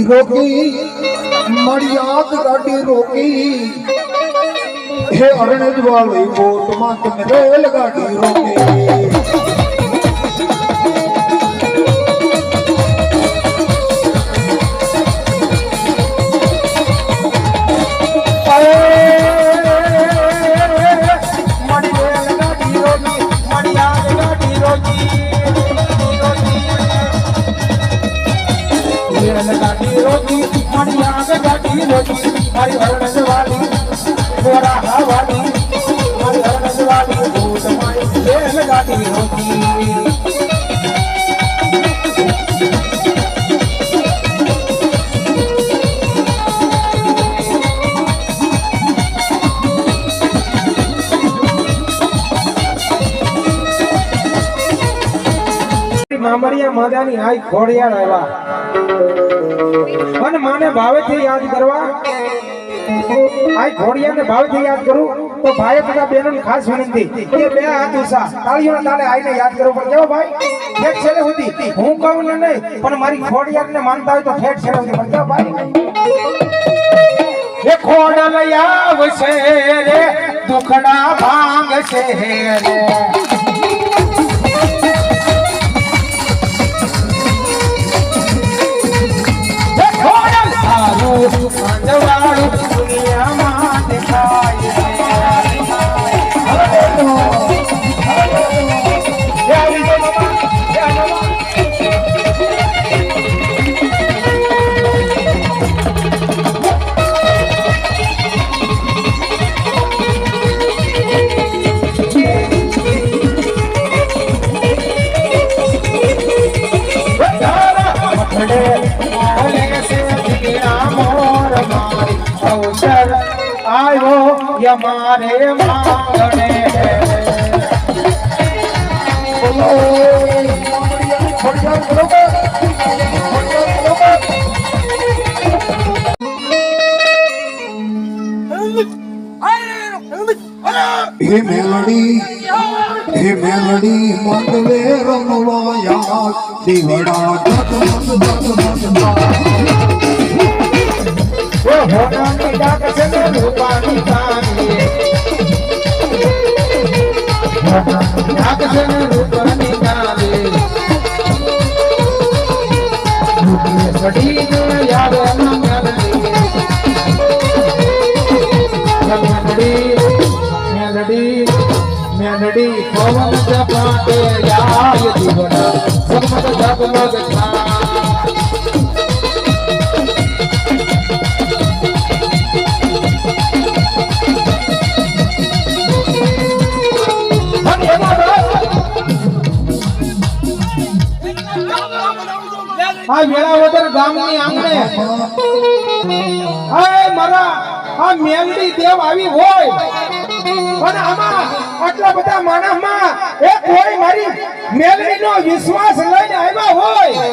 રોકી મડિયાદ ગાડી રોકી હે અરણેજ વાળી બોટમાં તમે રેલ ગાડી રોકી મારી અરણજ વાલી મોરા હવાની મારી અરણજ વાલી ભૂત મારી રેલ ગાડી રોકી મામરિયા માદાની આઈ ખોડિયાર આવ્યા અને માને ભાવેથી યાદ કરવા આઈ ખોડિયાને ભાવેથી યાદ કરું તો ભાઈ તથા બહેનોને ખાસ વિનંતી કે બે હાથ ઊંચા તાળીઓના તાલે આઈને યાદ કરવું પણ કેવો ભાઈ ઠેક છેલ્લે સુધી હું કહું ને નહીં પણ મારી ખોડિયારને માનતા હોય તો ઠેક છેલ્લે સુધી પણ કેવો ભાઈ એ ખોડલ આવશે રે દુખડા ભાંગશે રે અંજવાળું દુનિયામાં દેખાય आयो यमारे मांगने हे मेलडी मंदवे रमवाया दिवड़ा होना निदा कसने रूपानी कानी होना कसने रूपानी कानी सड़ी ने याद ना मेलडी पवन जपाटे याद दिवड़ा जगमग जगमग था આ વેળાવદર ગામની આંગણે આ મારા આ મેલડી દેવ આવી હોય અને આમાં આટલા બધા માણસમાં એ કોઈ મારી મેલડીનો વિશ્વાસ લઈને આવ્યા હોય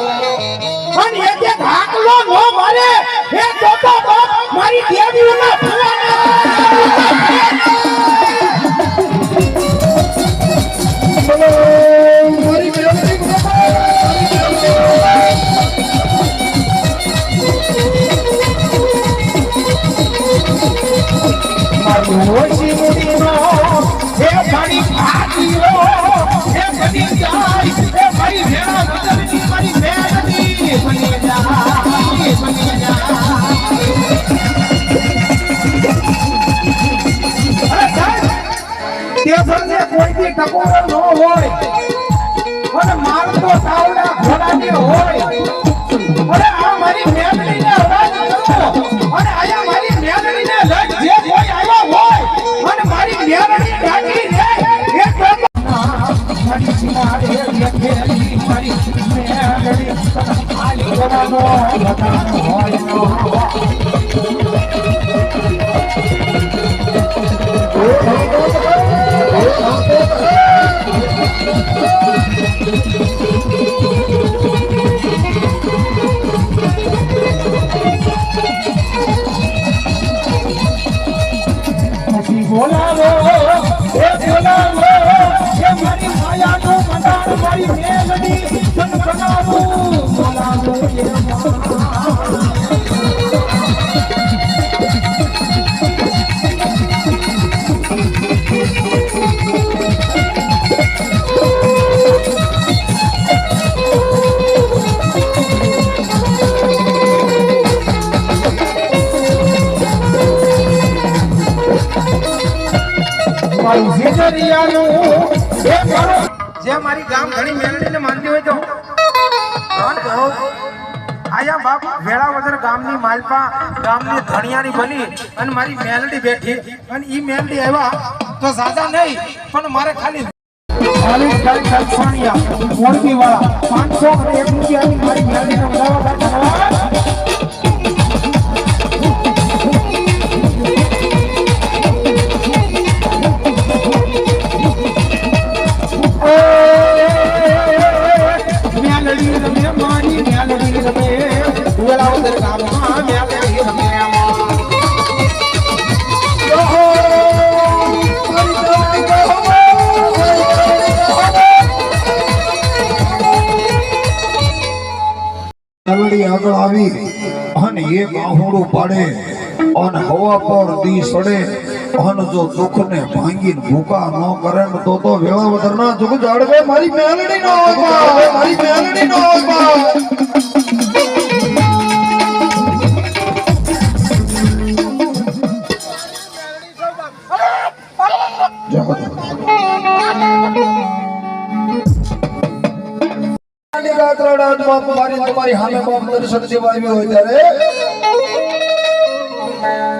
અને એક એક હાકલો નો મારે એ તો મારી દેવીઓના ઓછી મુડીનો એ મારી ભાતીઓ એ બની જાય એ મારી વેળા વદરની મારી મેળની બની જાય તે ફરને કોઈ બી ટકોરો ન હોય અને મારતો તાવડા ઘોડાને હોય અરે આ મારી મેળણીને અવાજ કરો અને આયા મારી મેળણીને લઈ જે કોઈ આવ્યા હોય અને મારી મેળણી ગાડી રે એ તો મારી સિનારે લખેલી મારી મેળણી આલી ગવાનો હોય બોલાવો એ બોલાવો એ મારી માયાનો મંડાણ મારી મેલડી તન બનાવો બોલાવો એ દયાનું એ મારો જે મારી ગામ ઘણી મેલડીને માનતી હોય તો ત્રણ કરો આયા બાપ વેળાવદર ગામની માલપા ગામની ધણિયાની બની અને મારી મેલડી બેઠી અને ઈ મેલડી આવ્યા તો સાદા નહીં પણ મારે ખાલી મોરબી વાળા 501 રૂપિયાની મારી મેલડીને વધારવા મેલડી આગળ આવી અને એક આહુડું પાડે અને હવા પર દી સડે અને જો દુઃખને ભાંગીને ભૂકા ન કરે ને તો વેળાવદરના જુગ જાળવે મારી મેલડી નો મારી મેલડી નો તમારી સામે બાપ દર્શન દેવા આવ્યો હોય ત્યારે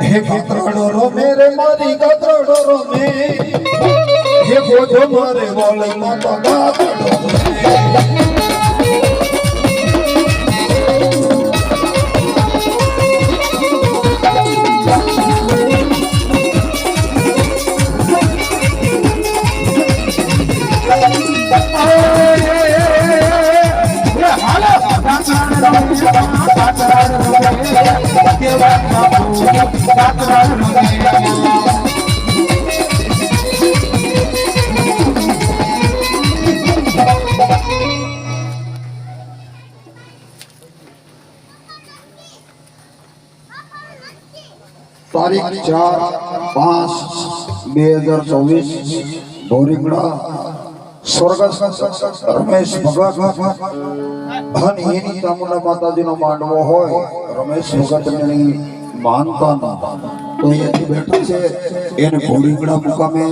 હે ગાત્રાડો રોમે રે મારી ગાત્રાડો રોમે હે ગોજો મારે વાળી માતા ગાત્રાડો તારીખ 4/5/2024 ભોરીગડા સ્વર્ગસ્થ રમેશ ભગત અને એની ચામુંડા માતાજીનો માંડવો હોય રમેશ ભગતની માનતા તો અહીંયાથી બેઠા છે એને ભોરીગડા મુકામે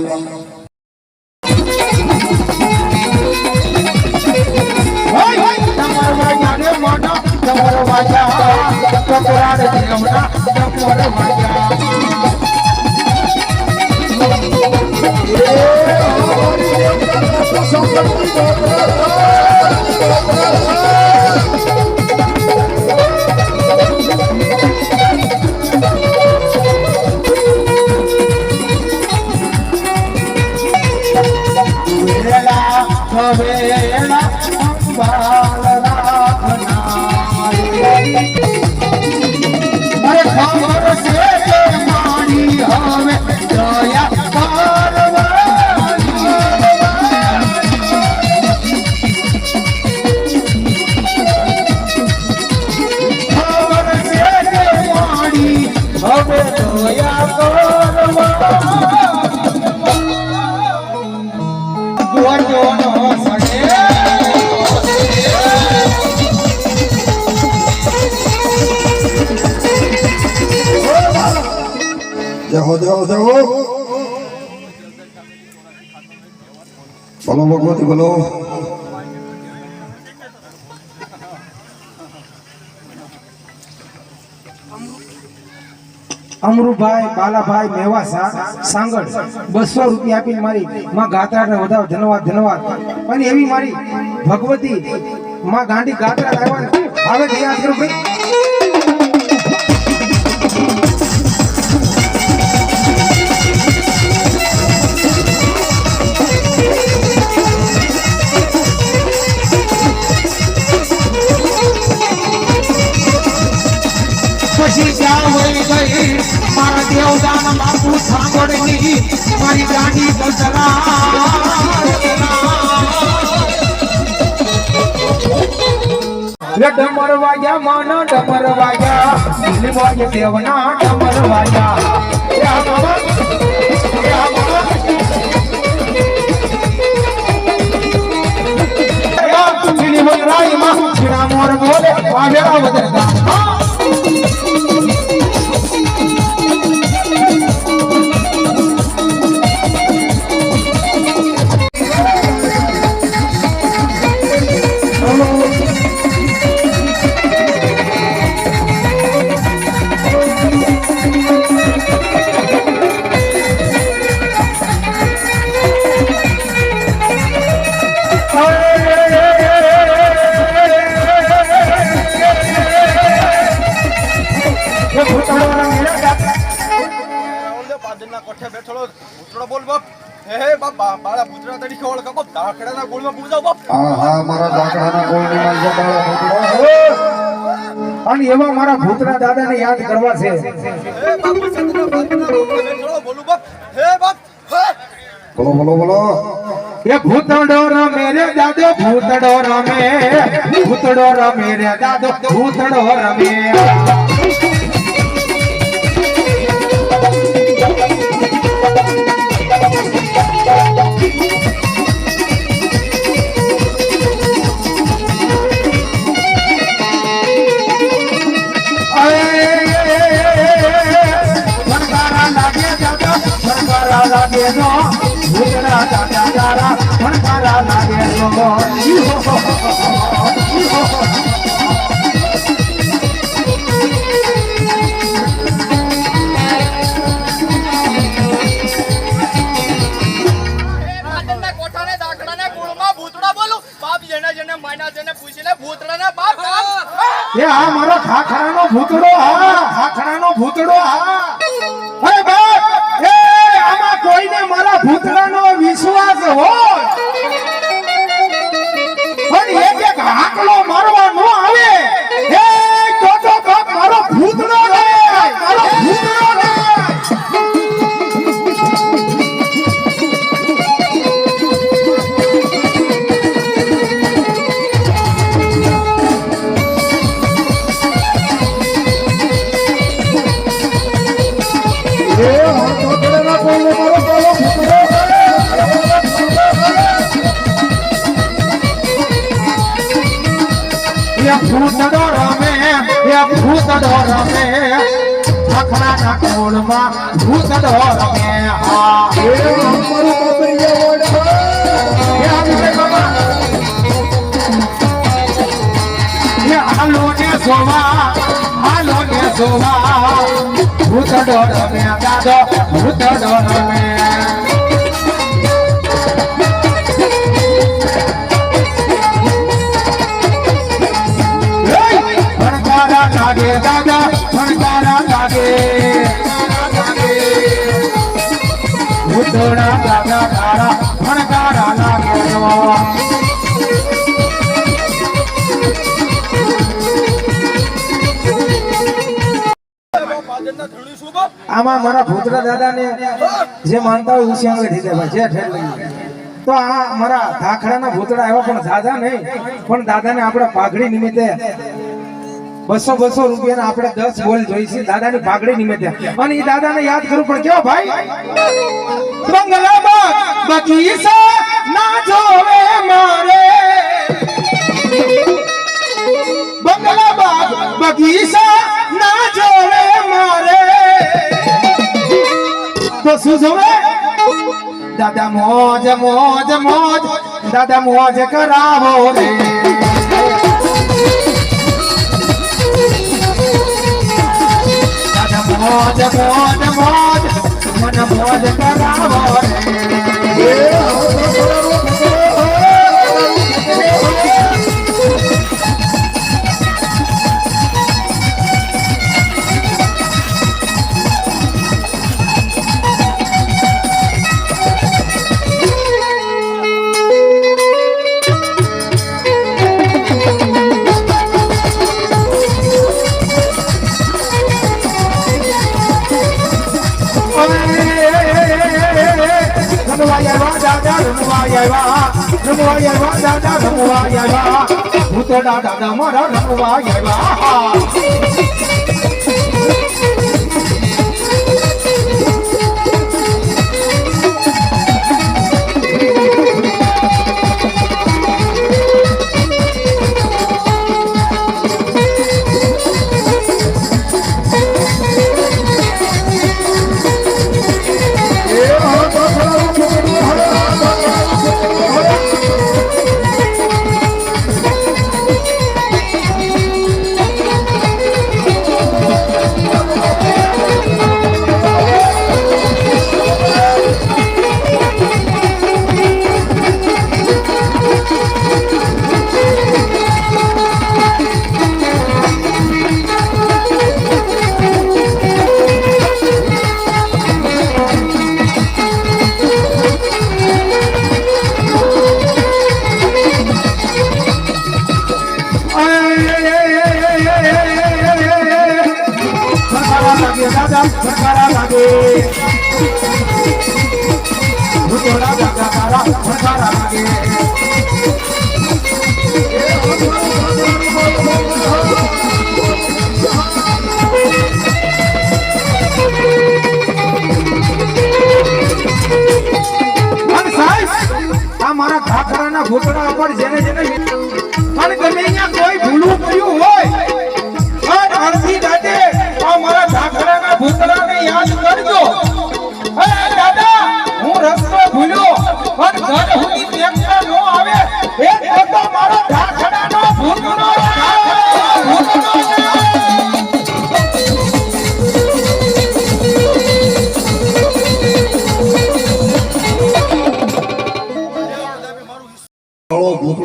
બોલો ભગવતી બોલો અમરુભાઈ બાલાભાઈ મેવાસા સાંગળ 200 રૂપિયા આપીને મારી માં ગાત્રાને વધાવ ધન્યવાદ અને એવી મારી ભગવતી માં ગાંડી ગાત્રા આવ્યા હવે યાદ કરો ભાઈ મારા દેવદાન બાપુ સાંભળની મારી ગાડી ડમર વાગ્યા માના ડમર વાગ્યા દેવના ડમર વાગ્યા મોર બોલે વાવેરા વધરતા દાખલો બોલ બાપ. હે બાપ, મારા પુત્ર તરીકે ઓળખ બાપ. દાખલાના ગોળમાં પૂજાવ બાપ. હા મારા દાખલાના કોળની માં જબાળો મોકલો. અને એવા મારા ભૂતના દાદાને યાદ કરવા છે. હે બાપ, સતના બાપના રોગને થોડો બોલું બાપ. હે બાપ. હે બોલો બોલો બોલો. એ ભૂતડો રમે રે દાદો, ભૂતડો રમે, ભૂતડો રમે રે દાદો, ભૂતડો રમે. લાગે નો ભૂતડા દાદા તારા ભણકારા લાગે નો. રાતના કોઠાને દાખલાને ગોળમાં ભૂતડા બોલું બાપ. જેને માયના જેને પૂછીને ભૂતડાના બાપ. એ આ મારો ખાખરાનો ભૂતડો, હા ખાખરાનો ભૂતડો, હા. અરે બાપ, એ આમાં કોઈને મારા ભૂતડાનો વિશ્વાસ હોય પણ એક હાકલો મારવા ન આવે, એ તો બાપ મારો ભૂતડો રે, મારો ભૂતડો રે. ભૂતડો રમે, એ ભૂતડો રમે, ખાખરાના કોળમાં ભૂતડો રમે. હા એ અમારું બાપરિયા વડ. એ આવી બાબા, એ હાલો ને સોવા, હાલો ને સોવા, ભૂતડો રમે દાદો, ભૂતડો રમે. લાગે દાદા ભણકારા લાગે, ભૂતડા દાદા તારા ભણકારા લાગે. આમાં મારા ભૂતડા દાદાને જે માનતા હોય ઉસી આંગળે દીધે ભાઈ, જે ઠેર લઈ. તો આ મારા ધાખડાના ભૂતડા એવા પણ દાદા નહીં, પણ દાદાને આપણે પાઘડી નિમિત્તે 200 રૂપિયાના આપણે 10 બોલ જોઈશે દાદાની પાઘડી નિમિત્તે. અને એ દાદાને યાદ કરું પણ કેવો ભાઈ, બંગલા બગીચા ના જોવે મારે, બંગલા બગીચા ના જોવે મારે, તો શું જોવે દાદા? મોજ મોજ મોજ દાદા મોજ કરાવો રે. મોજ મોજ મોજ મને મોજ કરાવો રે. ભૂતડા દાદા મારા રમવા આવ્યા.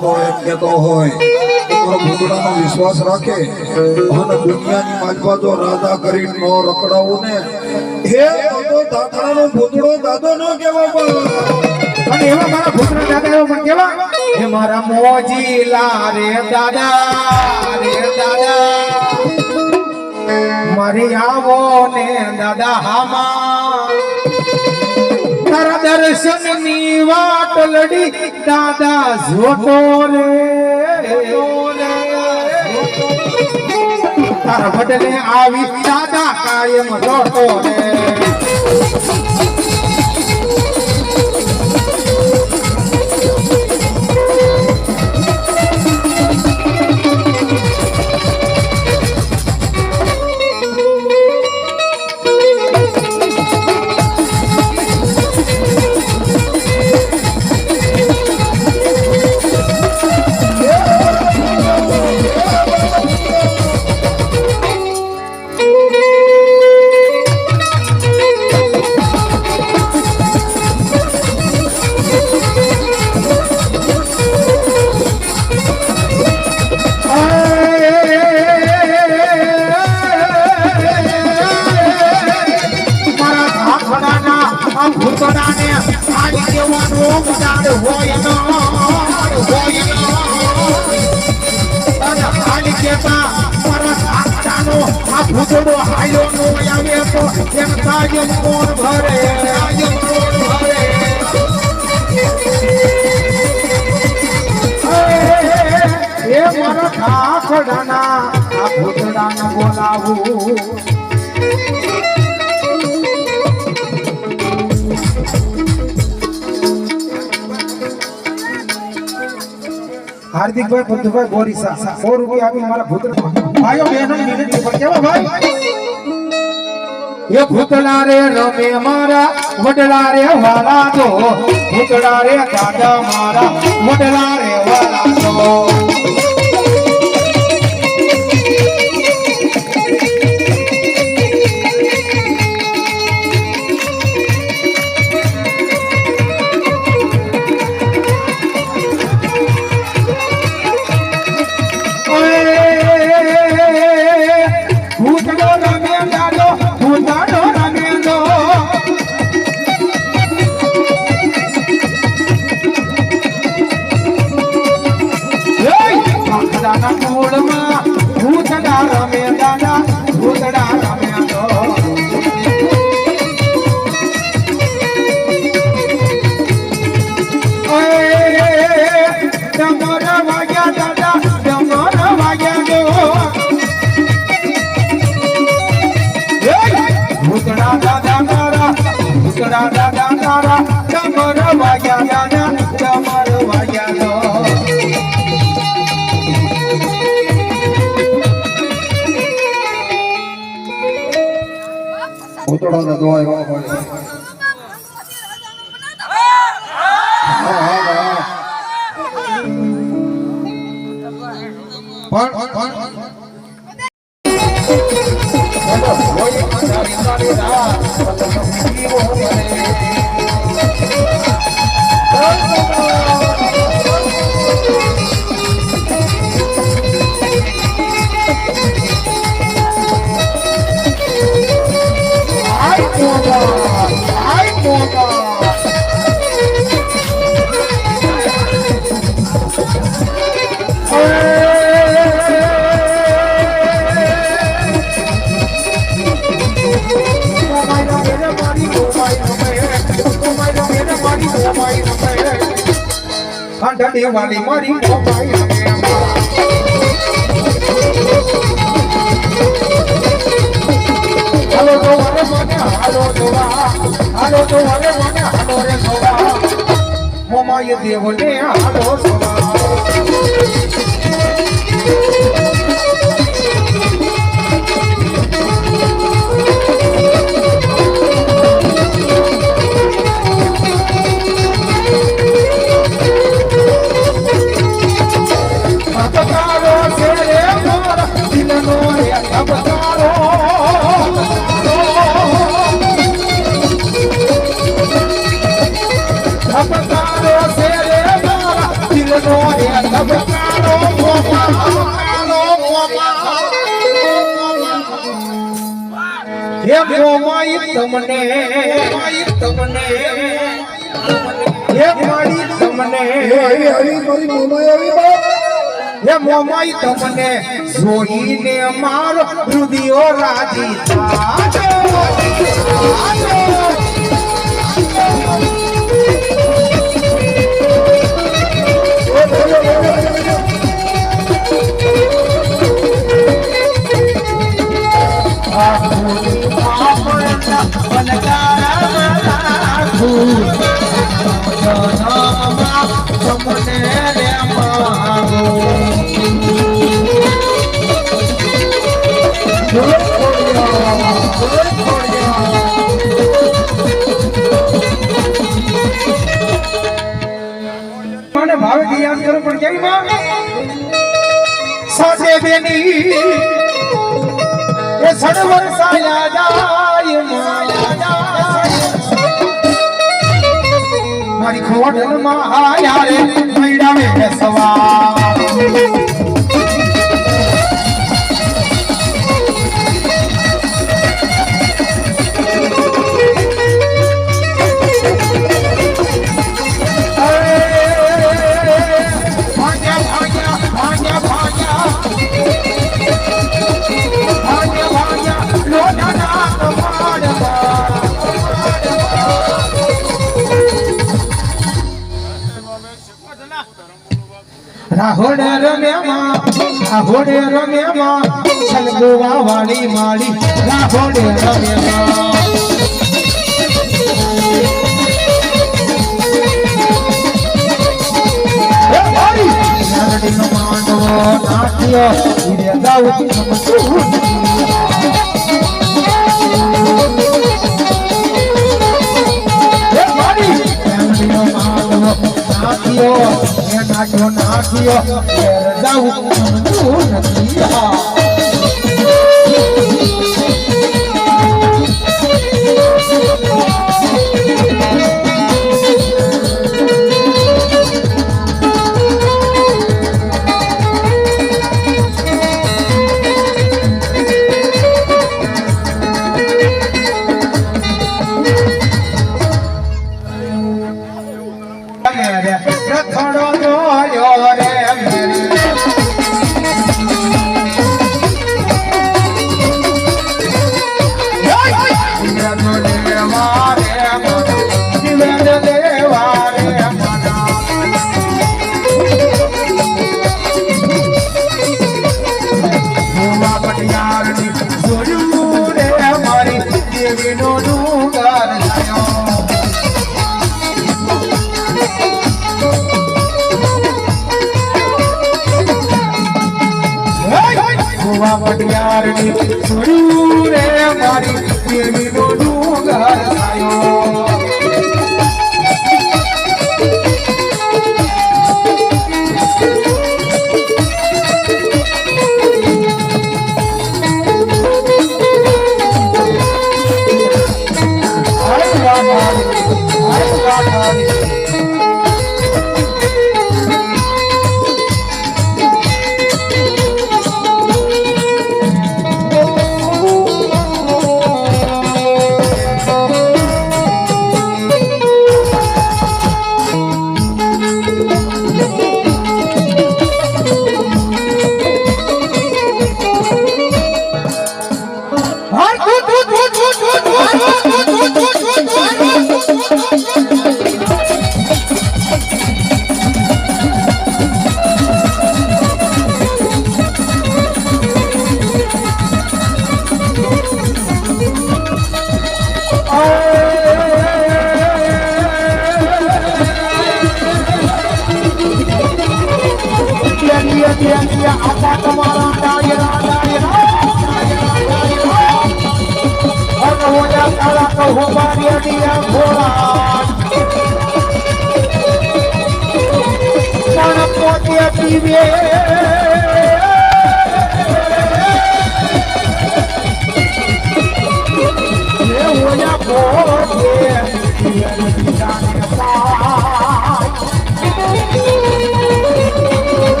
ભૂતડો એમ કહેતો હોય તમારો ભૂતડાનો વિશ્વાસ રાખે અને દુનિયાની માલપા જો રાધા કરી નો રખડાવું ને હે તો દાખલાનો ભૂતડો દાદો ન કહેવા પણ અને એવા મારા ભૂતના દાદા એવો પણ કેવા હે મારા મોજીલા રે દાદા મારી આવો ને દાદા હામા તારા દર્શન ની વાટ લડી દાદા જોતો રે તારા બદલે આવી દાદા કાયમ જોતો રે ભૂતડો હાયો નો આવે તો એમ કાયમ કોણ ભરે એ મારા ખાખડાના આ ભૂતડાને બોલાવું હાર્દિકભાઈ પદ્ધુભાઈ બોરીસા 100 રૂપિયા આપી મારા ભૂતડા ભાઈઓ બહેનો વિનંતી પર કેવા ભાઈ એ ભૂતડા રે રમે મારા વડલા રે વાલા તો ભૂતડા રે દાદા મારા વડલા રે વાલા તો ભૂતડાને દોવાય વાહ ઠંડી વાલી મારી મોબાઈ હાલો તો વાલે મને હાલો તો વાલે મને હાલો રે સોવા મોમાય દેવને હાલો સોવા કાળો ગોપા હે મોમાઈ તમને હે મારી તમને હરી મારી મોમાઈ આવી બાપ હે મોમાઈ તમને જોઈને મારો હૃદયો રાજી થાજો મને ભાવે કે યાદ કરો પણ કેવી માં સાસે બેની એ સડવર સાયા જાય મારી ખોડલ માં આયા રે મૈડાવે બેસવા રાહોડે રમ્યામાં છલગોવા વાળી માળી રાહોડે રમ્યામાં નારડીનો માંડવો નાટ્યો ઈરે દાઉતી નમતું નાખ્યો જાઉં નથી પટિયારની સુરું રે મારી દેવીનો ડુંગર આયો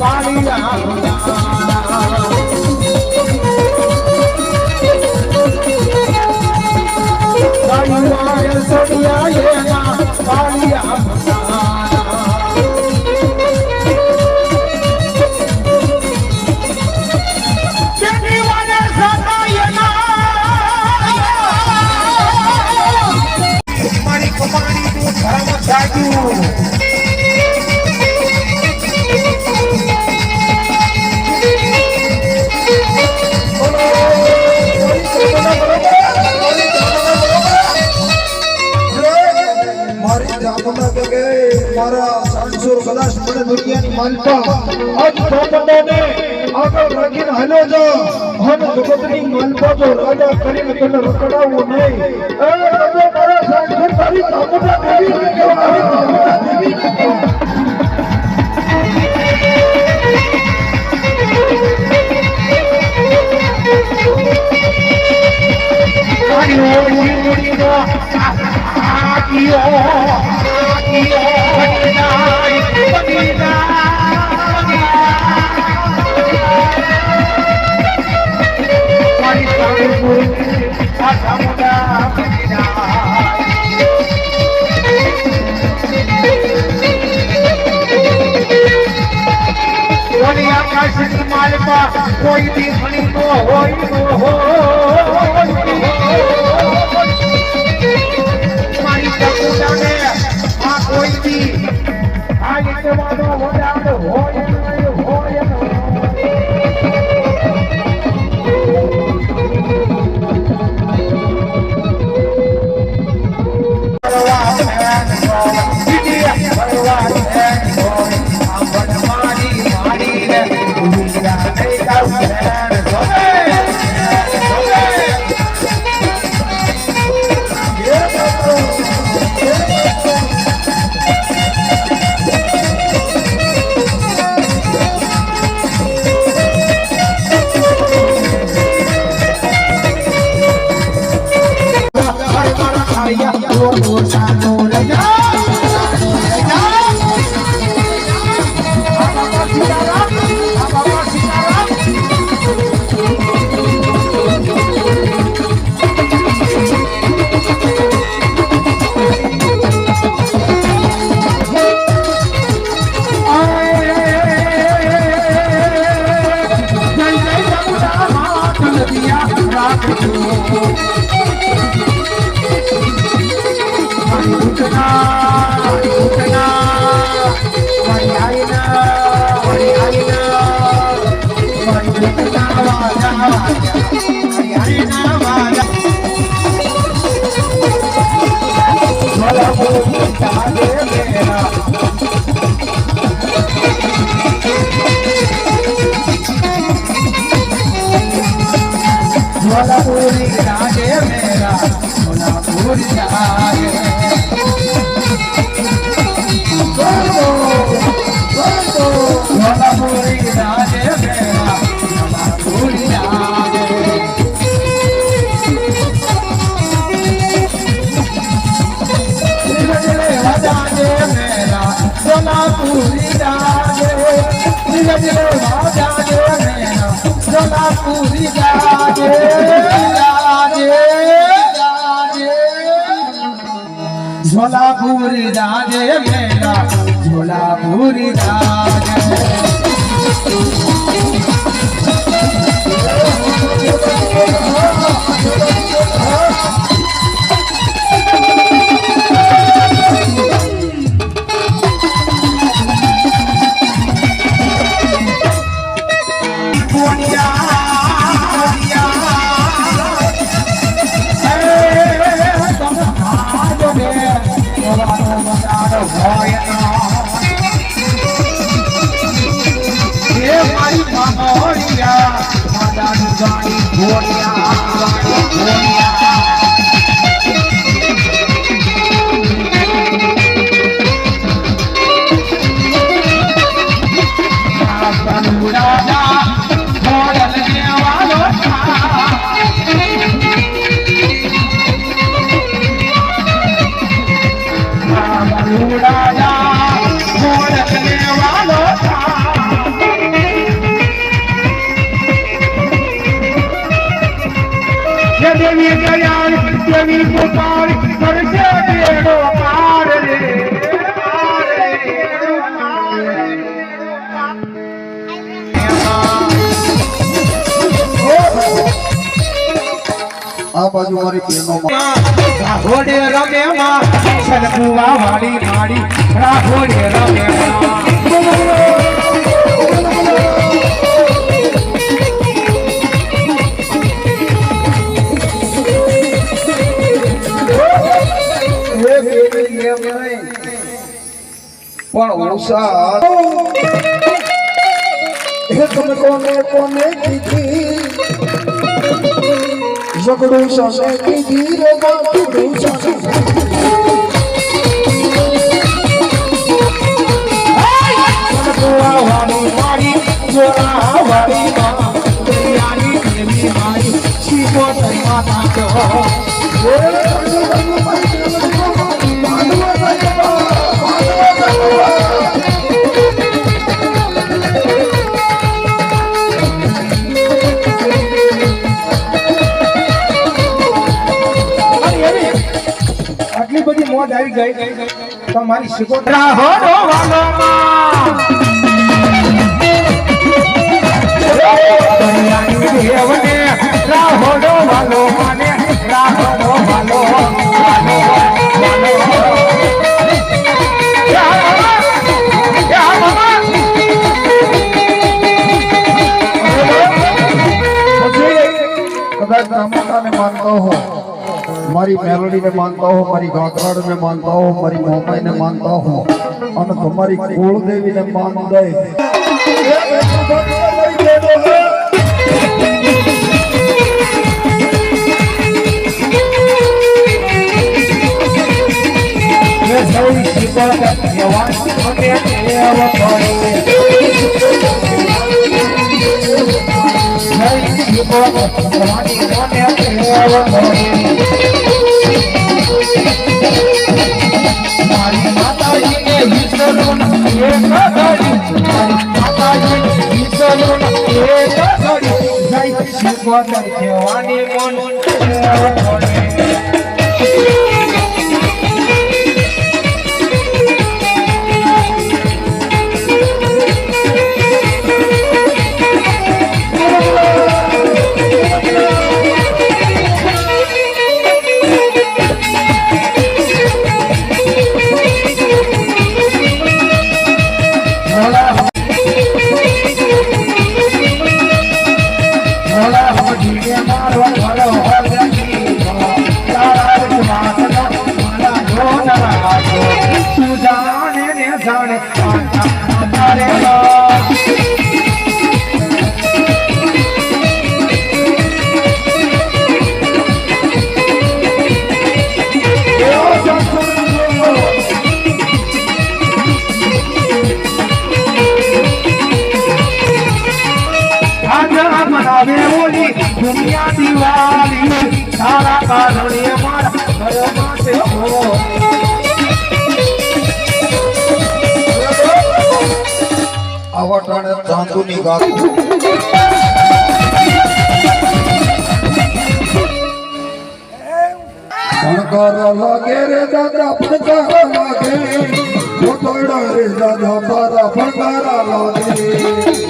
મારી જામુના કે મારા સાંસુર કદાચ મને દુનિયાની માલપા આજ પોપટોને આગળ રાખીને હાલો જો હન જગતની માલપા જો રાજા કરીને તને રખડાવવો નહીં એ તમે મારા સાંસુર તારી જામુના દેવી કોઈ બી ઘણી નો હોય મારી ચકુડાને આ કોઈ બી આ રીતે વાળો વડાડ હોય झोलापुरी राजे मेरा झोलापुरी राजे राजा બાજુ મારી બહેનો રાહોડે રમે માં છલકુવા વાળી માડી રાહોડે રમે પણ ઉષા તમે કોને કોને કીધી ઝઘડું સાસે કીધી રે બાટુડું સાસે વાળી માડી જોરા વાળી માં દરિયાની દેવી મારી શીખો માતા તો આટલી બધી મોજ આવી ગઈ તો મારી શીખોતરા હોડો વાલો દેવને રાહોડો વાલો માને રાહોડો વાલો વાલો કદાચ રામકાને માનતા હો મારી મેલોડીને માનતા હો મારી ગાત્રાડને માનતા હો મારી મોમાઈને માનતા હો અને તમારી કુળદેવીને માન દે મારી માતાજીને વિસરો ન એક ઘડી મારી માતાજીને વિસરો ન એક ઘડી જય શિવોતર કહેવાની મન દુનિયા દિવાળી સારા કારણે મારા ઘરમાં છે હો આવા ટાણે ચાંદુની ગાત ભણકાર લાગે રે દાદા ભણકાર લાગે મોટોડા રે દાદા તારા ભણકાર લાગે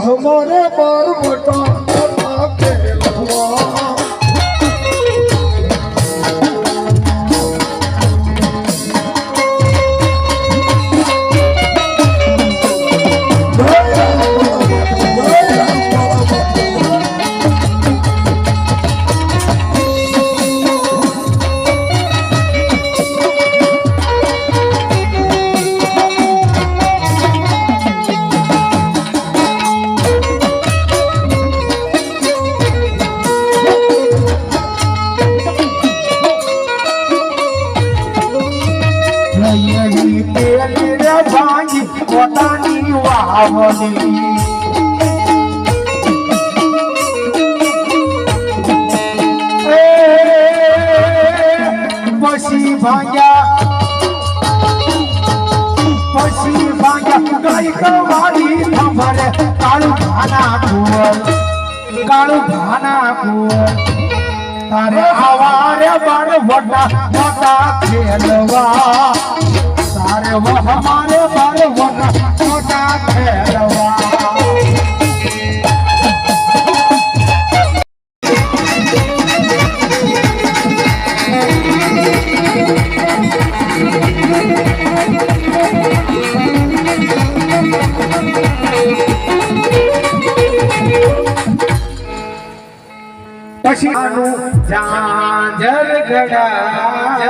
हमारे बार बटा खेलवा પોતાની વાવણી પછી ભાગ્યા ભાના કુંવર કાળું ભાના કુંવર તારે આવારે બાર વડા મોટા ખેલવા તારે હમારે બાર વડા મોટા ખેલવા પછી આનું ઝાંઝર ગડા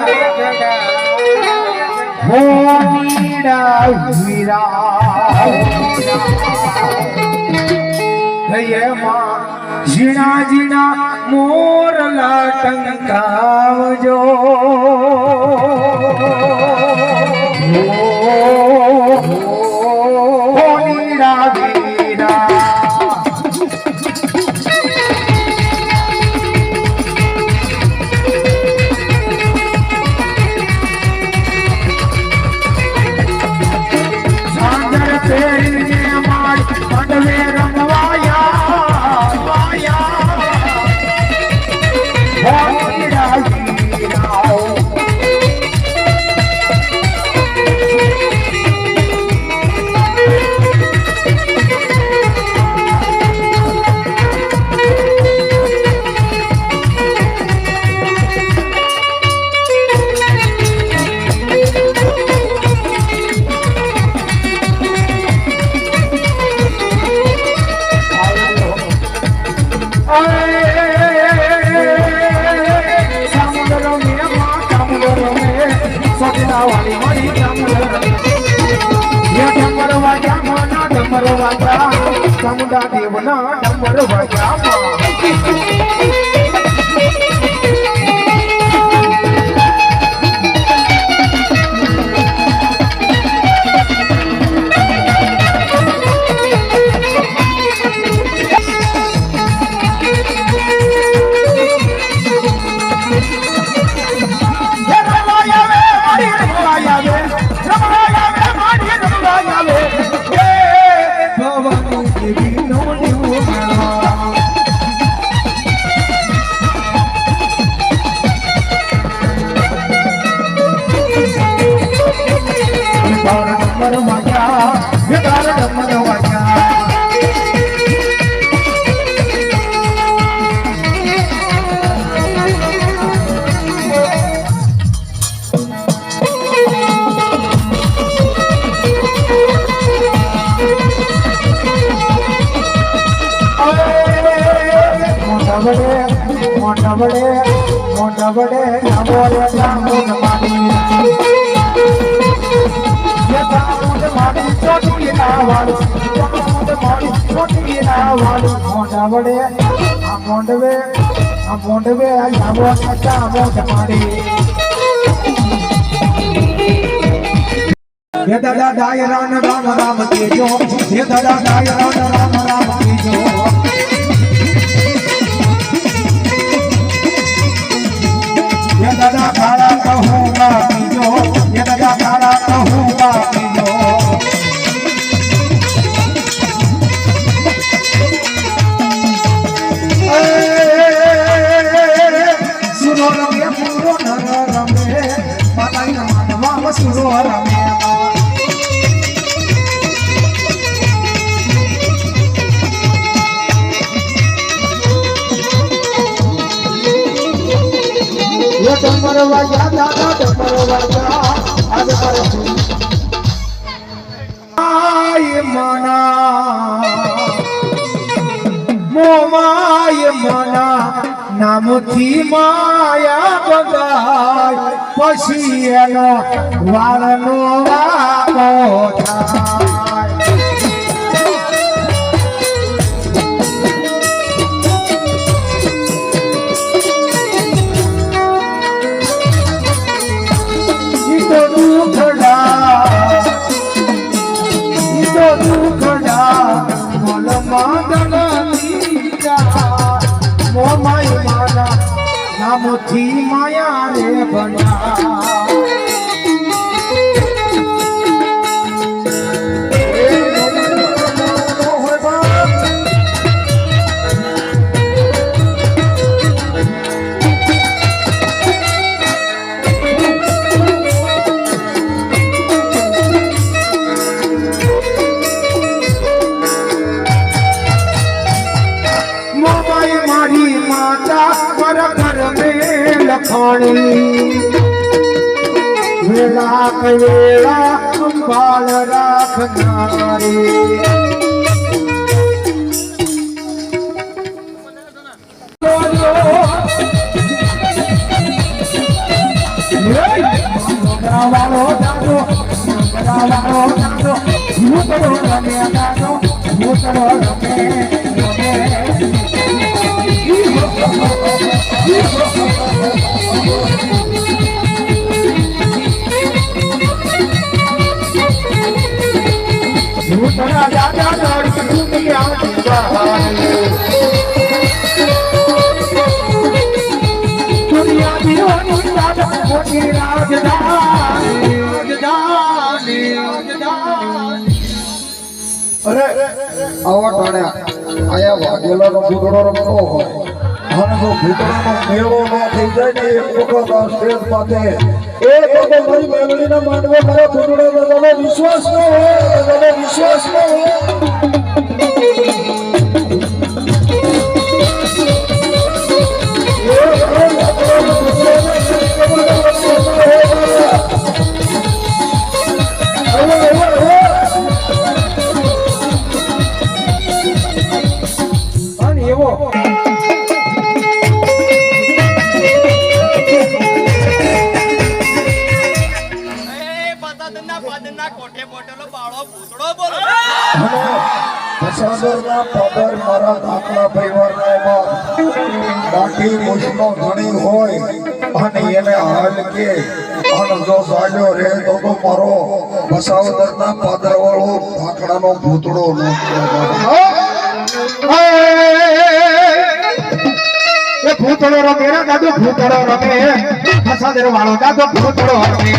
હો મીરા વીરા હૈયમાં ઝીણા ઝીણા મોરલા ટંકાવજો હો મીરા વીરા ચામુંડા દેવના ડમર વાજામાં મોઢવડે નવોરે સામુન માડી ये सामુન માડી ચોટી ના વાળું સામુન માડી ચોટી ના વાળું મોઢવડે આ મોઢવે નવો સામુન માડી ये दादा दायरा राम राम केजो ये दादा दायरा राम राम केजो ये दादा खाड़ा कहूँगा पीजो ये दादा खाड़ा कहूँगा पीजो सुनो रमे पूरो नर रमे माता न मानवा सुनो रमे डमरवाया दादा डमरवाया आज पर आय मना मोमाय मना नामથી માયા બગાય પછી એનો વાળનો વાકો થાય नामથી माया रे बना લખાણી વેલા વેળા સંભાળ રાખનારી વાળો દાદો ભૂતળો રમે દાદો ભૂતળો રમે ભૂતળા દાદા દોડી દુનિયા દુનિયા દીવાની દાદા મોટી રાજધાની અરે આવા ટાણ્યા આયા વાઘેલાનો ભૂતળો રમતો હોય અને જો ભૂતળાનો મેળો ના થઈ જાય ને એક વખત આ સ્ટેજ માથે એ તો મારી મેળવીના માંડવો મારા ભૂતળો દાદાનો વિશ્વાસ ન હોય દાદાનો વિશ્વાસ ન હોય કોઠે બોટેલો બાળો ભૂતળો બોલો પસાદરના પદર મારા દાખલા પરિવારના એમાં દાઢી મૂછનો ધણી હોય અને એને હાલ કે અને જો સાજો રહે તો મારો પસાવદરના પદર વાળો દાખલાનો ભૂતળો ન એ ભૂતળો રમે દાદો ભૂતળો રમે પસાદર વાળો દાદો ભૂતળો રમે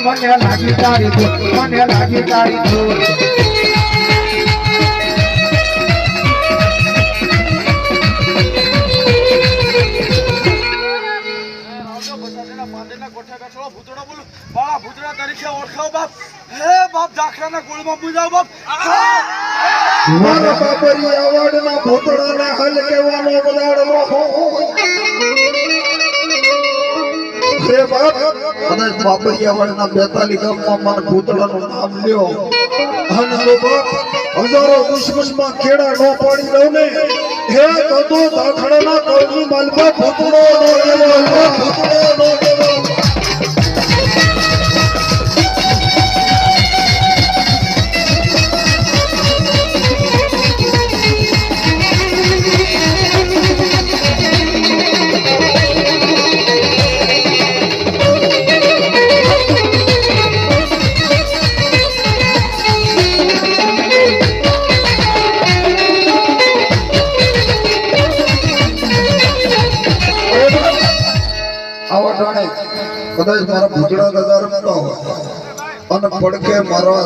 મને લાગી તારી ધૂળ મને લાગી તારી ધૂળ મારા બાપરી આવડના ભૂતળાને હલ કહેવાનો બગાડનો હે બાપ કદાચ બાપરી આવડના 42 ગામમાં મારા ભૂતળાનું નામ લ્યો અને જો બાપ હજારો દુશ્મનમાં ખેડા ન પાડી દઉં ને હે તો દાખડાના કળની માલપા ભૂતડો નો એવો ભૂતડો નો એવો આવા ટાણે કદાચ મારા ભૂતડા દાદા રમતા હોય અને પડકે મારા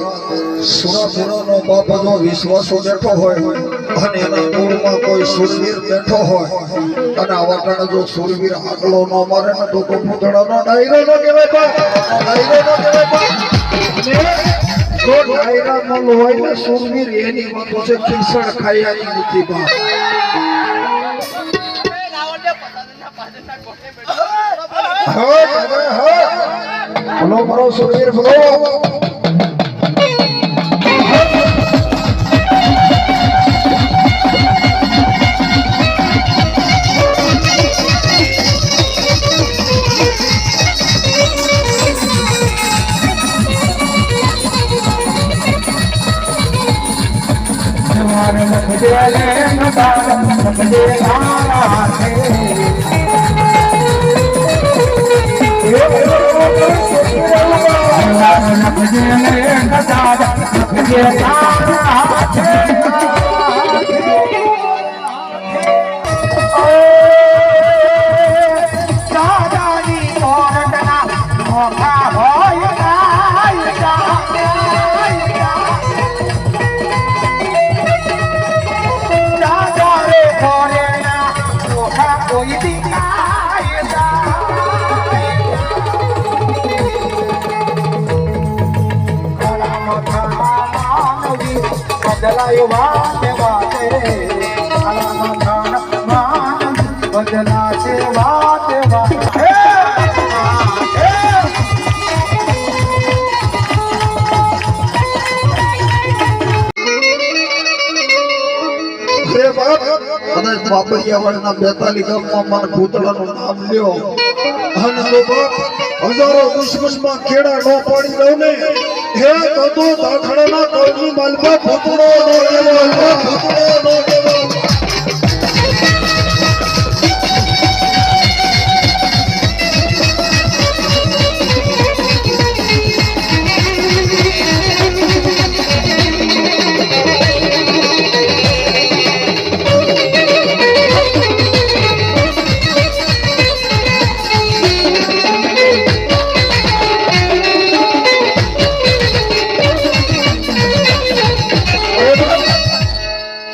સુરાપુરાનો બાપ જો વિશ્વાસો બેઠો હોય અને એના મૂળમાં કોઈ સુરવીર બેઠો હોય અને આવા ટાણે જો સુરવીર આગલો ન મારે ને તો ભૂતડાનો ડાયરો ન કહેવાય ડાયરો ન કહેવાય જો ડાયરામાં હોય ને સુરવીર એની વાતો છે ખીસણ ખાયાની નથી બા બોલો મારો સુરવીર બોલો બદલાયો વાતે વાતે બદલા છે વાતે વાતે કદાચ બાબરિયાવાડના 42 ગામમાં મારા ભૂતડાનું નામ લ્યો અને તો બાપ હજારો દુશ્મનમાં કેડા નો પાડી દઉં ને હે તો દાખડાના કળની માલપા ભૂતડો નો એવો ભૂતડો નો એવો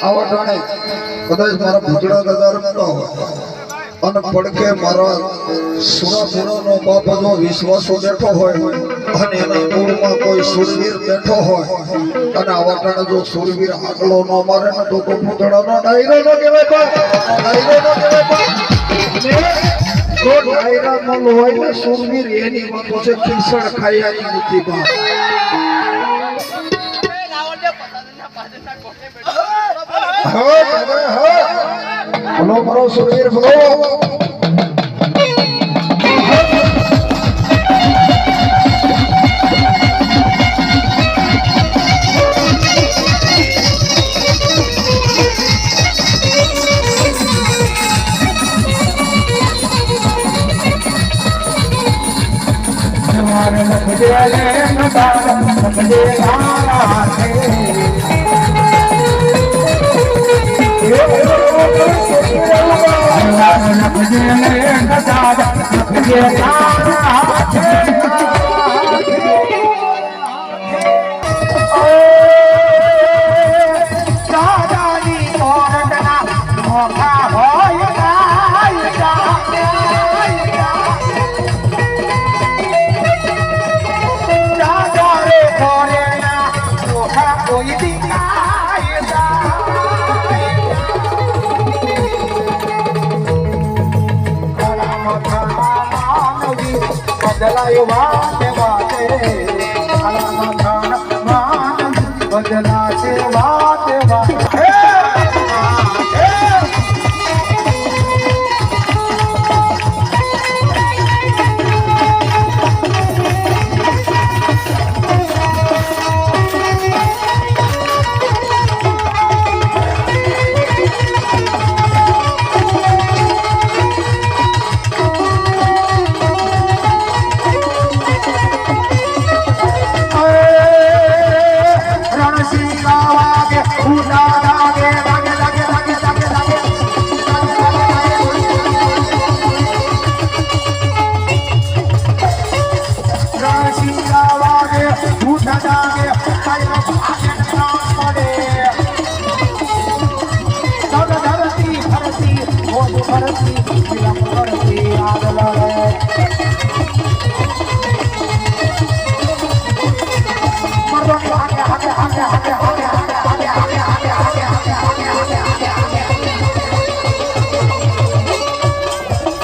આવા ટાણે કદાચ મારા ભૂતડા દાદા રમતા હોય અને પડકે મારા સુરાપુરાનો બાપ જો વિશ્વાસો બેઠો હોય અને એના મૂળમાં કોઈ સુરવીર બેઠો હોય અને આવા ટાણે જો સુરવીર આગલો ન મારે ને તો ભૂતડાનો ડાયરો ન કહેવાય ડાયરો ન કહેવાય જો ડાયરામાં હોય ને સુરવીર એની વાતો છે ખીસણ ખાયાની નથી બા બોલો મારો સુરવીર બોલો બદલાયો વાતે વાતે બદલા છે વાતે વાતે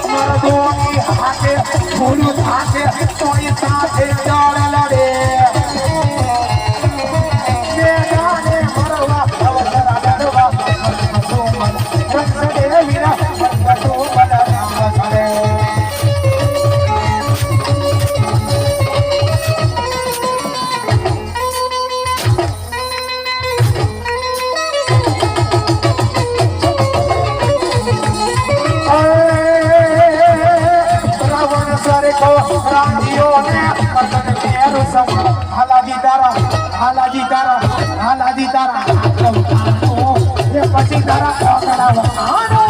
મરદોની હાથે પૂરું થાશે તોય સાથે જળ લડે મેદાને મરવા અવસરા લડવા રક્ષડે વીરા રક્ષડો બલરામ રક્ષડે રાવણ સરખો રાંધિયો ને પતન કેરું સમ હાલાજી તારા એ પછી તારા પકડાવ આનો